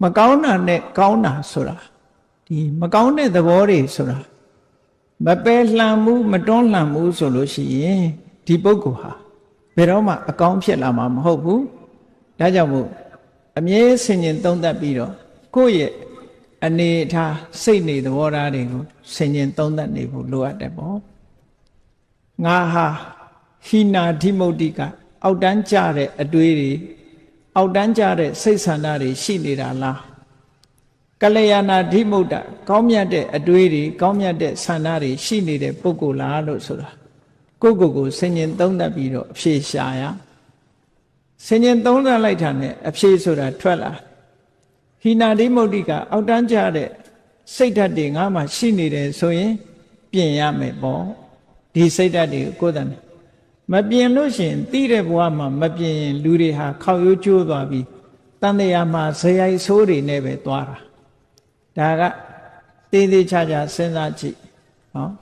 မကောင်းတာနဲ့ကောင်းတာဆိုတာဒီမကောင်းတဲ့သဘောတွေဆိုတာမပယ်လှန်မှုမတွန်းလှန်မှုဆိုလို့ရှိရင်ဒီပုဂ္ဂိုလ်ဟာဘယ်တော့မှအကောင်းဖြစ်လာမှာမဟုတ်ဘူးဒါကြောင့်မို့အမြဲဆင်ញင်သုံးသပ်ပြီးတော့ကိုယ့်ရဲ့အနေအထားစိတ်နေသဘောထားတွေကိုဆင်ញင်သုံးသပ်နေဖို့လိုအပ်တယ်ပေါ့ငါဟာဟိနာဓိမုတ်တိကအောက်တန်းကြတဲ့အတွေးတွေအောက်တန်းကြတဲ့စိတ်ဆန္ဒတွေရှိနေတာလားကလျာဏဓိမုတ်တကောင်းမြတ်တဲ့အတွေးတွေကောင်းမြတ်တဲ့ဆန္ဒတွေရှိနေတဲ့ပုဂ္ဂိုလ်လားလို့ဆိုတာကိုယ့်ကိုယ်ဆင်ញင်သုံးသပ်ပြီးတော့အဖြေရှာရဆင်ញင်သုံးသပ်လိုက်တာနဲ့အဖြေဆိုတာထွက်လာဟိနာဓိမုတ်တိကအောက်တန်းကြတဲ့စိတ်ဓာတ်တွေငါမှရှိနေတယ်ဆိုရင်ပြင်ရမယ်ပေါ့ဒီစိတ်ဓာတ်တွေကိုယ်တိုင်မပြင်လို့ရှိရင်တိတဲ့ဘဝမှာမပြင်ရင်လူတွေဟာခောက်ရိုးကျိုးသွားပြီးတန်တရားမှာဇယိုက်ဆိုးတွေနဲ့ပဲသွားတာဒါကသေးသေးချာချာစဉ်းစားကြည့်နော်